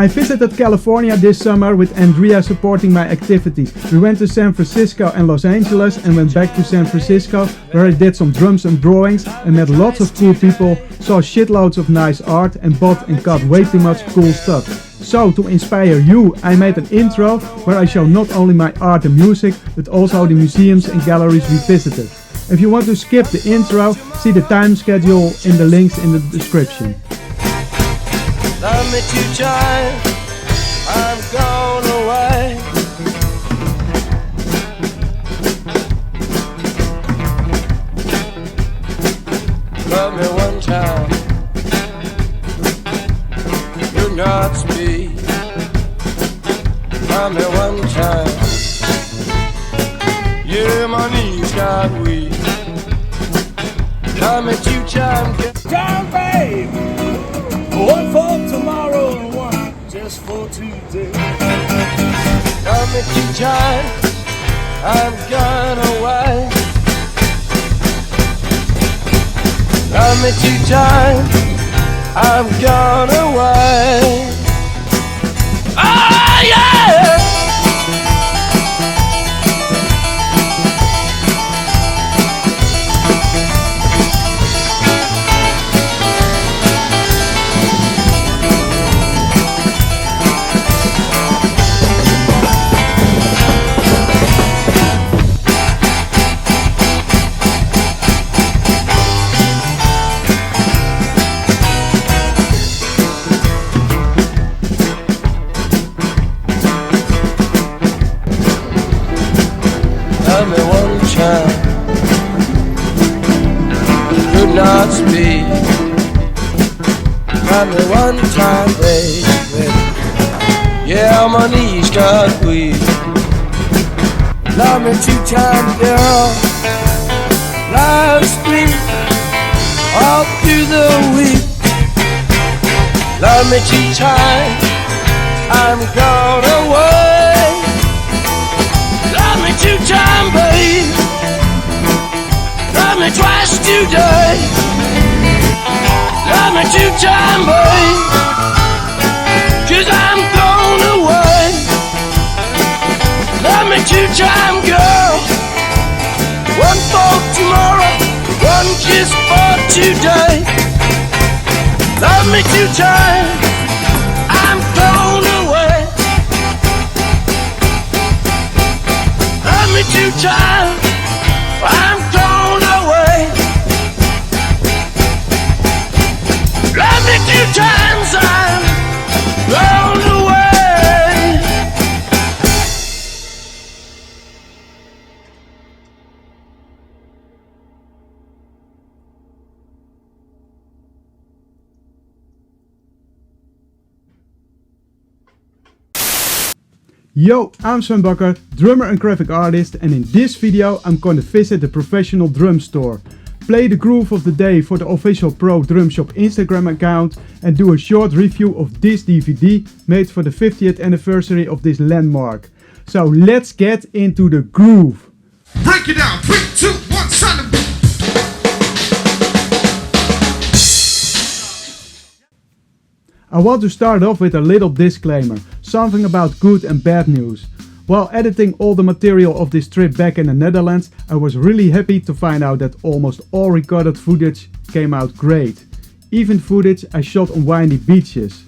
I visited California this summer with Andrea supporting my activities. We went to San Francisco and Los Angeles and went back to San Francisco where I did some drums and drawings and met lots of cool people, saw shitloads of nice art and bought and got way too much cool stuff. So to inspire you, I made an intro where I show not only my art and music but also the museums and galleries we visited. If you want to skip the intro, see the time schedule in the links in the description. Love me too, child, I'm gone away. Love me one time, do not speak. Love me one time, yeah, my knees got weak. Love me too, child, Time, babe. One for tomorrow and one just for today. Love me too, child, I'm gone away. Love me too, child, I'm gone away. Oh yeah! Love me one time, could not speak. Love me one time, baby. Yeah, my knees got weak. Love me two times, girl. Life's sweet all through the week. Love me two times, I'm gone away. Love me two times, babe. Love me twice today. Love me two times, babe. 'Cause I'm gone away. Love me two times, girl. One for tomorrow, one kiss for today. Love me two times, I'm gone away. Love me two times, I'm gone away. Love me two times, I'm gone away. Yo, I'm Sven Bakker, drummer and graphic artist, and in this video I'm going to visit the Professional Drum Store, play the groove of the day for the official ProfessionalDrumShop Instagram account and do a short review of this DVD made for the 50th anniversary of this landmark. So let's get into the groove. Break it down, 3, 2, 1, son of a... I want to start off with a little disclaimer, something about good and bad news. While editing all the material of this trip back in the Netherlands, I was really happy to find out that almost all recorded footage came out great. Even footage I shot on windy beaches.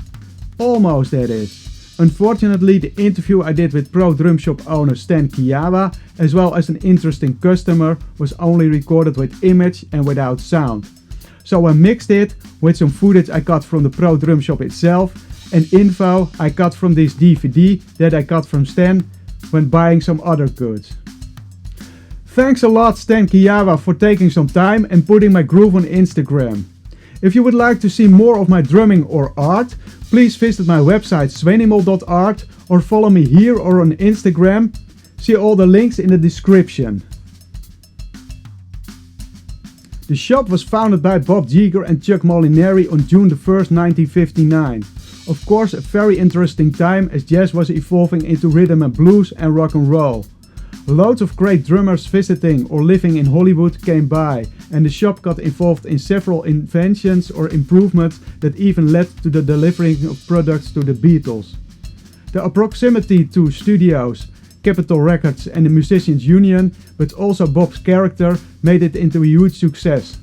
Almost, that is. Unfortunately, the interview I did with ProfessionalDrumShop owner Stan Keyawa, as well as an interesting customer, was only recorded with image and without sound. So I mixed it with some footage I got from the ProfessionalDrumShop itself and info I got from this DVD that I got from Stan when buying some other goods. Thanks a lot Stan Keyawa for taking some time and putting my groove on Instagram. If you would like to see more of my drumming or art, please visit my website svenimal.art or follow me here or on Instagram. See all the links in the description. The shop was founded by Bob Yeager and Chuck Molinari on June 1st, 1959. Of course, a very interesting time as jazz was evolving into rhythm and blues and rock and roll. Loads of great drummers visiting or living in Hollywood came by, and the shop got involved in several inventions or improvements that even led to the delivering of products to the Beatles. The proximity to studios, Capitol Records and the Musicians Union, but also Bob's character, made it into a huge success.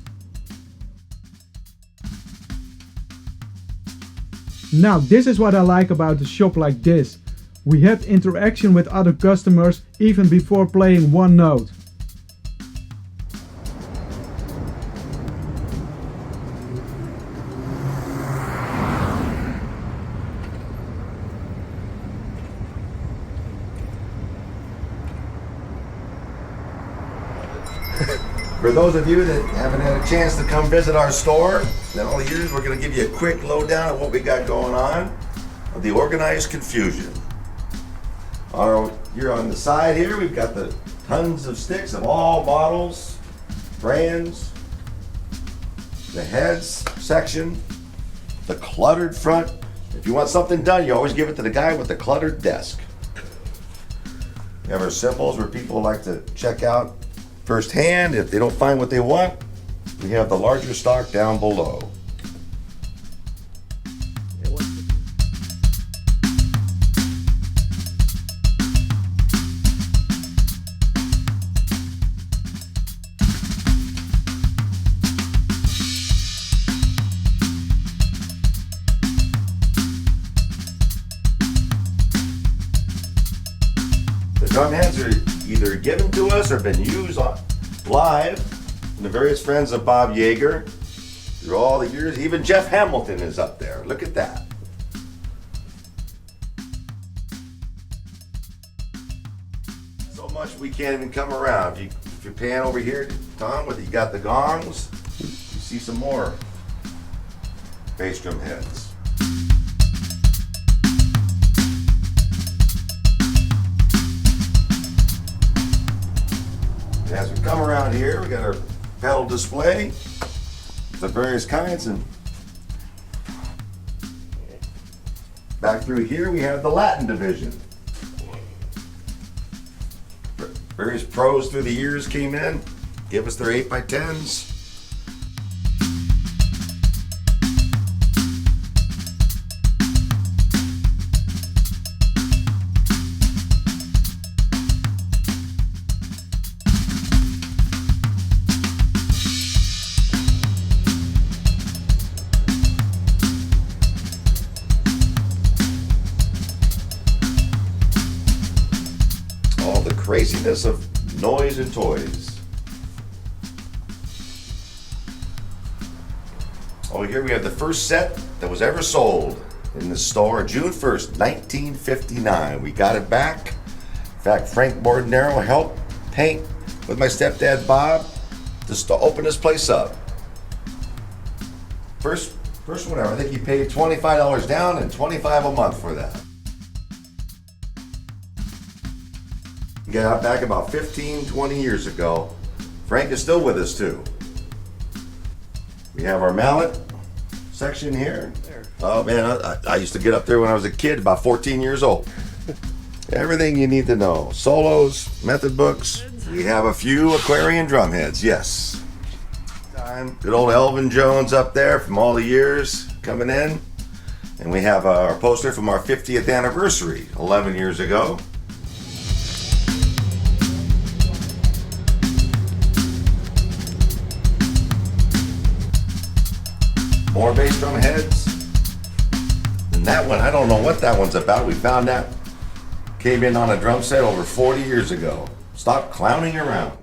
Now this is what I like about a shop like this. We had interaction with other customers even before playing one note. For those of you that haven't had a chance to come visit our store in all the years, we're going to give you a quick lowdown of what we got going on of the organized confusion. Here on the side here, we've got the tons of sticks of all models, brands, the heads section, the cluttered front. If you want something done, you always give it to the guy with the cluttered desk. We have our symbols where people like to check out firsthand. If they don't find what they want, we have the larger stock down below. The drum heads are either given to us or been used live from the various friends of Bob Yeager through all the years. Even Jeff Hamilton is up there. Look at that. So much we can't even come around. If you pan over here, Tom, you got the gongs, you see some more bass drum heads. As we come around here, we got our pedal display, the various kinds, and back through here we have the Latin division. Various pros through the years came in, give us their 8x10s. Craziness of noise and toys. Oh, here we have the first set that was ever sold in the store, June 1st, 1959. We got it back. In fact, Frank Bordenaro helped paint with my stepdad Bob just to open this place up. First one ever. I think he paid $25 down and $25 a month for that. Got back about 15, 20 years ago. Frank is still with us too. We have our mallet section here. Oh man, I used to get up there when I was a kid, about 14 years old. Everything you need to know. Solos, method books. We have a few Aquarian drum heads, yes. Good old Elvin Jones up there from all the years coming in. And we have our poster from our 50th anniversary, 11 years ago. More bass drum heads. And that one, I don't know what that one's about. We found that. Came in on a drum set over 40 years ago. Stop clowning around.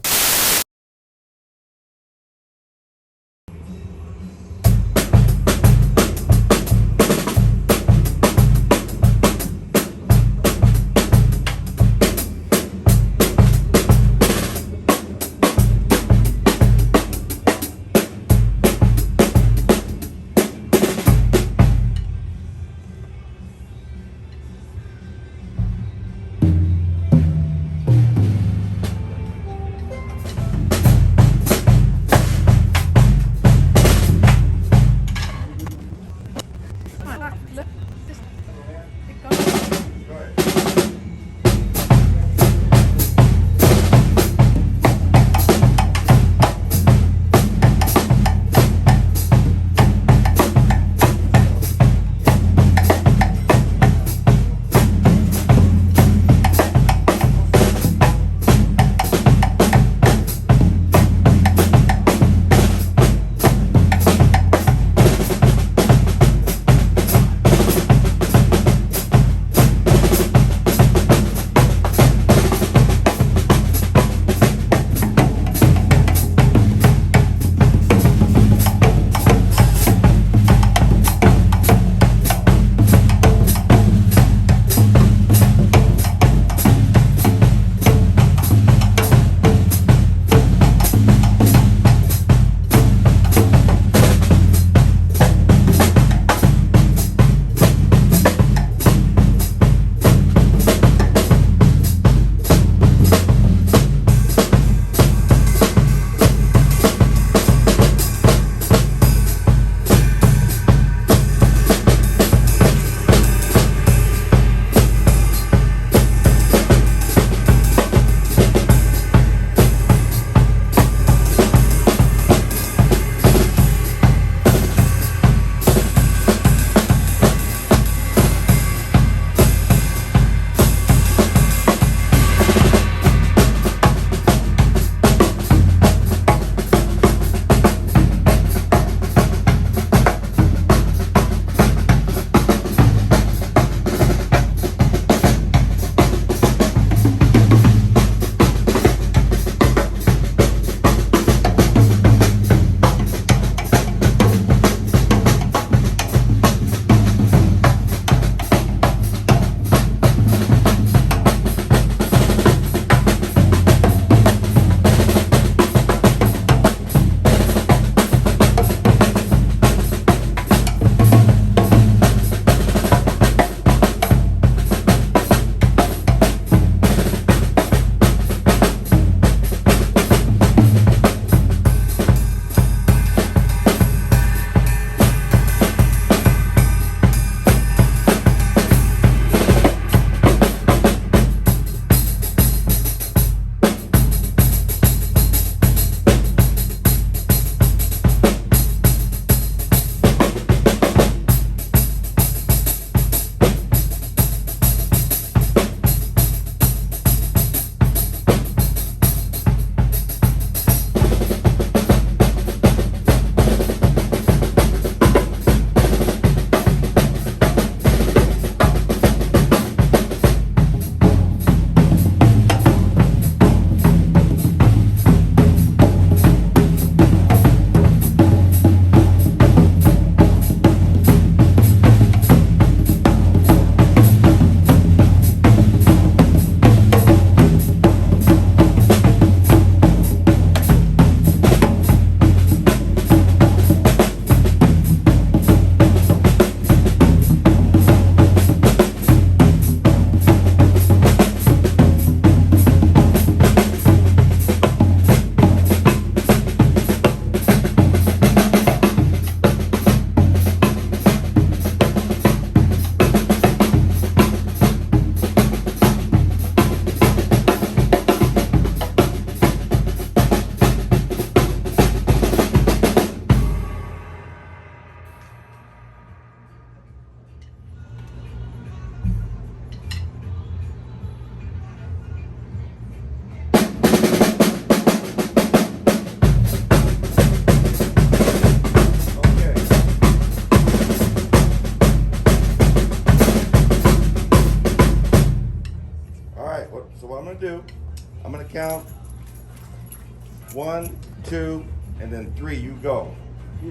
1, 2, and then 3, you go.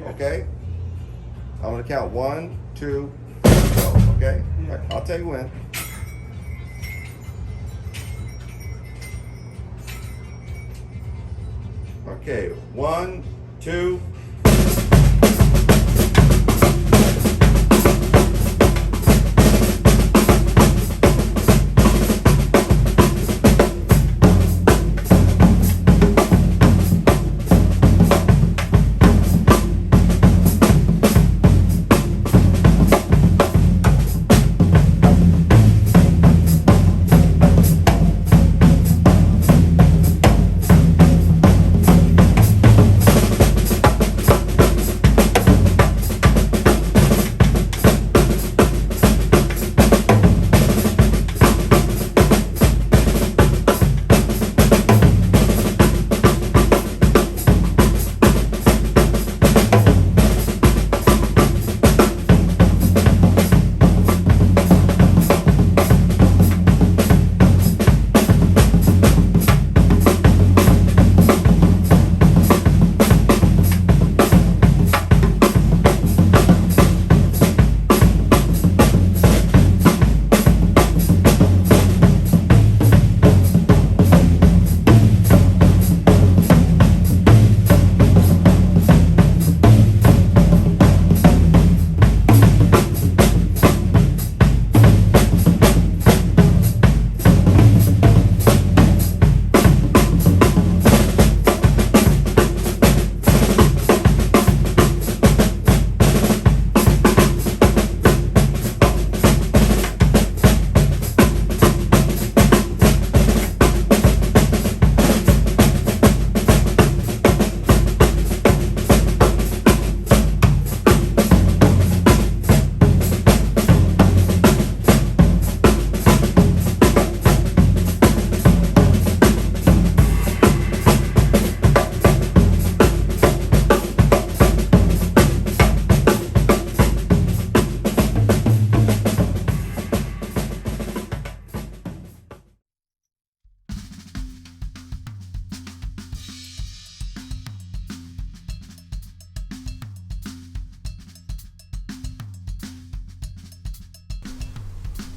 Okay? I'm gonna count 1, 2, go. Okay? All right, I'll tell you when. Okay, 1, 2.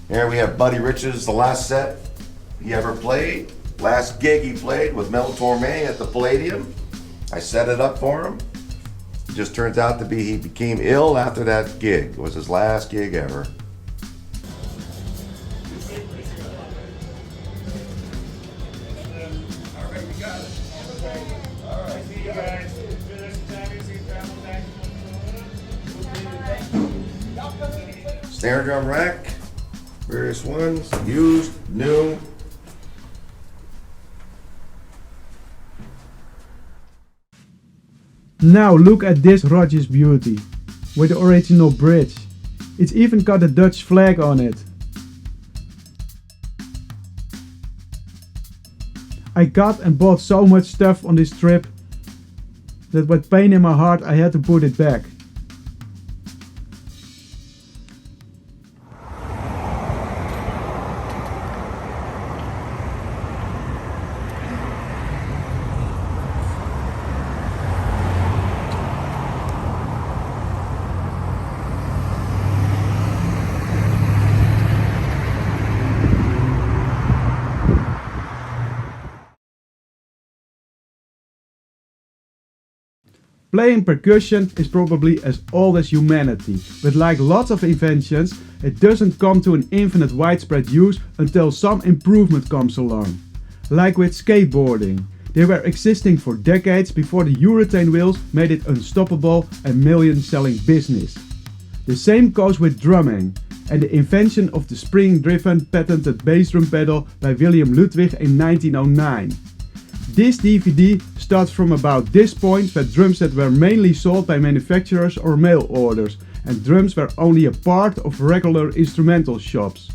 Here we have Buddy Rich's, the last set he ever played. Last gig he played with Mel Torme at the Palladium. I set it up for him. It just turns out to be he became ill after that gig. It was his last gig ever. Snare drum rack, various ones, used, new. Now look at this Rogers beauty, with the original bridge. It's even got a Dutch flag on it. I got and bought so much stuff on this trip that with pain in my heart I had to put it back. Playing percussion is probably as old as humanity, but like lots of inventions, it doesn't come to an infinite widespread use until some improvement comes along. Like with skateboarding, they were existing for decades before the urethane wheels made it unstoppable and million-selling business. The same goes with drumming and the invention of the spring-driven patented bass drum pedal by William Ludwig in 1909. This DVD starts from about this point where drum sets were mainly sold by manufacturers or mail orders, and drums were only a part of regular instrumental shops.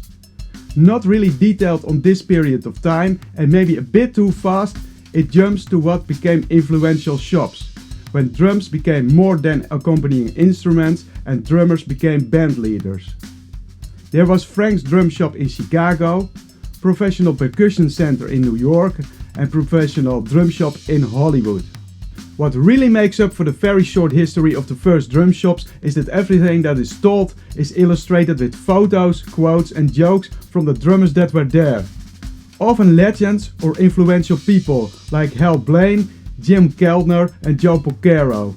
Not really detailed on this period of time, and maybe a bit too fast, it jumps to what became influential shops, when drums became more than accompanying instruments and drummers became band leaders. There was Frank's Drum Shop in Chicago, Professional Percussion Center in New York, and professional drum shop in Hollywood. What really makes up for the very short history of the first drum shops is that everything that is told is illustrated with photos, quotes and jokes from the drummers that were there. Often legends or influential people like Hal Blaine, Keltner and Joe Porcaro.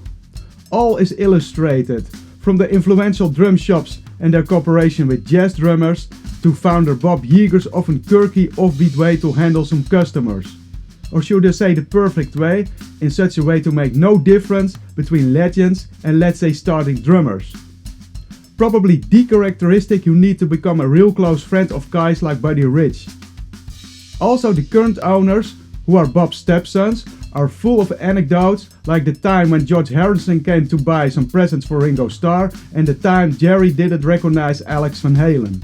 All is illustrated, from the influential drum shops and their cooperation with jazz drummers to founder Bob Yeager's often quirky offbeat way to handle some customers. Or should I say the perfect way, in such a way to make no difference between legends and let's say starting drummers. Probably the characteristic you need to become a real close friend of guys like Buddy Rich. Also the current owners, who are Bob's stepsons, are full of anecdotes, like the time when George Harrison came to buy some presents for Ringo Starr and the time Jerry didn't recognize Alex Van Halen.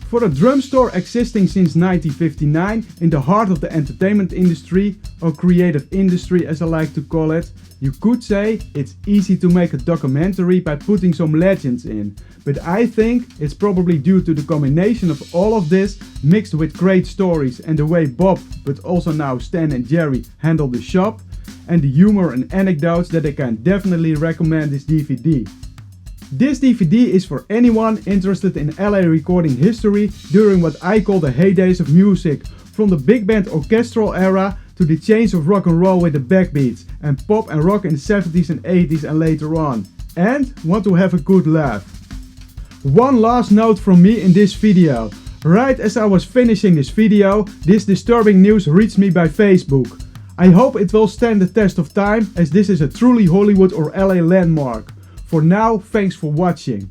For a drum store existing since 1959 in the heart of the entertainment industry, or creative industry as I like to call it, you could say it's easy to make a documentary by putting some legends in, but I think it's probably due to the combination of all of this mixed with great stories and the way Bob, but also now Stan and Jerry handle the shop, and the humor and anecdotes that I can definitely recommend this DVD. This DVD is for anyone interested in LA recording history during what I call the heydays of music, from the big band orchestral era to the change of rock and roll with the backbeats and pop and rock in the 70s and 80s and later on, and want to have a good laugh. One last note from me in this video. Right as I was finishing this video, this disturbing news reached me by Facebook. I hope it will stand the test of time, as this is a truly Hollywood or LA landmark. For now, thanks for watching.